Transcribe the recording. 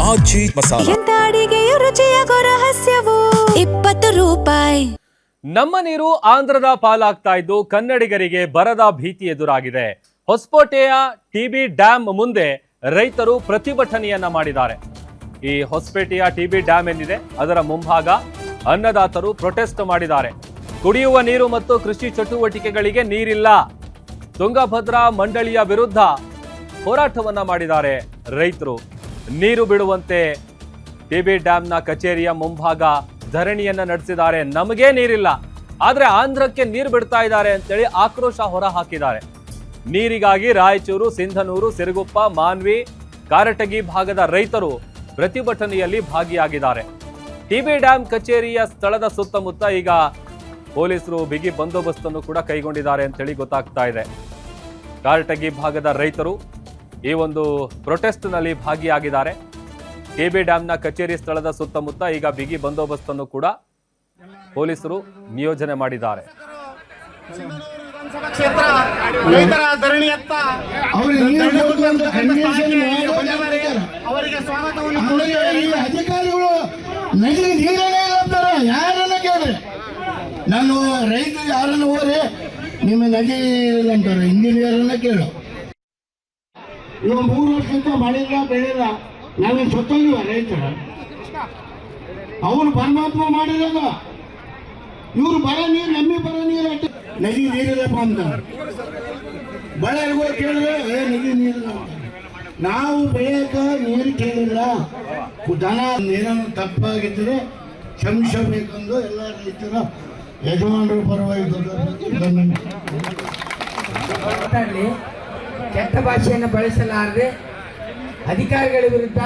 ಆಜಿ ಮಸಾಲ. ಎಂತ ಅಡಿಗೆಯ ರುಚಿಯಾಗೋ ರಹಸ್ಯವು 20 ರೂಪಾಯಿ. ನಮ್ಮ ನೀರು ಆಂಧ್ರದ ಪಾಲಾಗ್ತಾ ಇದ್ದು ಕನ್ನಡಿಗರಿಗೆ ಬರದ ಭೀತಿ ಎದುರಾಗಿದೆ. ಹೊಸಕೋಟೆಯ ಟಿಬಿ ಡ್ಯಾಂ ಮುಂದೆ ರೈತರು ಪ್ರತಿಭಟನೆಯನ್ನ ಮಾಡಿದ್ದಾರೆ. ಈ ಹೊಸಪೇಟೆಯ ಟಿಬಿ ಡ್ಯಾಂ ಏನಿದೆ ಅದರ ಮುಂಭಾಗ ಅನ್ನದಾತರು ಪ್ರೊಟೆಸ್ಟ್ ಮಾಡಿದ್ದಾರೆ. ಕುಡಿಯುವ ನೀರು ಮತ್ತು ಕೃಷಿ ಚಟುವಟಿಕೆಗಳಿಗೆ ನೀರಿಲ್ಲ. ತುಂಗಭದ್ರಾ ಮಂಡಳಿಯ ವಿರುದ್ಧ ಹೋರಾಟವನ್ನ ಮಾಡಿದ್ದಾರೆ ರೈತರು. ನೀರು ಬಿಡುವಂತೆ ಟಿಬಿ ಡ್ಯಾಂನ ಕಚೇರಿಯ ಮುಂಭಾಗ ಧರಣಿಯನ್ನ ನಡೆಸಿದ್ದಾರೆ. ನಮಗೇ ನೀರಿಲ್ಲ, ಆದ್ರೆ ಆಂಧ್ರಕ್ಕೆ ನೀರು ಬಿಡ್ತಾ ಇದ್ದಾರೆ ಅಂತೇಳಿ ಆಕ್ರೋಶ ಹೊರ ಹಾಕಿದ್ದಾರೆ. ನೀರಿಗಾಗಿ ರಾಯಚೂರು, ಸಿಂಧನೂರು, ಸಿರುಗುಪ್ಪ, ಮಾನ್ವಿ, ಕಾರಟಗಿ ಭಾಗದ ರೈತರು ಪ್ರತಿಭಟನೆಯಲ್ಲಿ ಭಾಗಿಯಾಗಿದ್ದಾರೆ. ಟಿಬಿ ಡ್ಯಾಂ ಕಚೇರಿಯ ಸ್ಥಳದ ಸುತ್ತಮುತ್ತ ಈಗ ಪೊಲೀಸರು ಬಿಗಿ ಬಂದೋಬಸ್ತನ್ನು ಕೂಡ ಕೈಗೊಂಡಿದ್ದಾರೆ ಅಂತೇಳಿ ಗೊತ್ತಾಗ್ತಾ ಇದೆ. ಕಾರಟಗಿ ಭಾಗದ ರೈತರು ಈ ಒಂದು ಪ್ರೊಟೆಸ್ಟ್ ನಲ್ಲಿ ಭಾಗಿಯಾಗಿದ್ದಾರೆ. ಟಿಬಿ ಡ್ಯಾಂನ ಕಚೇರಿ ಸ್ಥಳದ ಸುತ್ತಮುತ್ತ ಈಗ ಬಿಗಿ ಬಂದೋಬಸ್ತನ್ನು ಕೂಡ ಪೊಲೀಸರು ನಿಯೋಜನೆ ಮಾಡಿದ್ದಾರೆ. ಅಧಿಕಾರಿಗಳು ನದಿಗೆ ನೀರನ್ನೇ ಇಲ್ಲಂತಾರೆ. ಯಾರನ್ನ ಕೇಳ್ರಿ, ನಾನು ರೈತರು ಯಾರನ್ನ ಹೋಗ್ರಿ ನಿಮ್ಮ ನದಿ ಇಲ್ಲ ಅಂತಾರೆ. ಇಂಜಿನಿಯರನ್ನ ಕೇಳು. ಇವಾಗ 3 ವರ್ಷದಿಂದ ಮಾಡಿಲ್ಲ ಬೆಳಿಲ್ಲ, ನಾವೇನು ಸತ್ತೋಗಿವ ರೈತರು? ಅವನು ಪರಮಾತ್ಮ ಮಾಡಿರೋದು. ಇವ್ರು ಬರ ನೀರು, ನಮಗೆ ಬರ ನೀರು ಅಷ್ಟೇ. ನದಿ ನೀರಿಲ್ಲಪ್ಪ ಅಂತ ಬಳ್ಳಾರಿಗೂ ಕೇಳಿದ್ರೆ ನದಿ ನೀರಿಲ್ಲ. ನಾವು ಬೆಳೆಯಕ್ಕೆ ನೀರು ಕೇಳಿಲ್ಲ. ದನ ಏನಾದ್ರು ತಪ್ಪಾಗಿದ್ದರೆ ಕ್ಷಮಿಸಬೇಕೆಂದು ಎಲ್ಲ ರೈತರ ಯಜಮಾನರು ಪರವಾಗಿ ಕೆಟ್ಟ ಭಾಷೆಯನ್ನು ಬಳಸಲಾರದೆ ಅಧಿಕಾರಿಗಳ ವಿರುದ್ಧ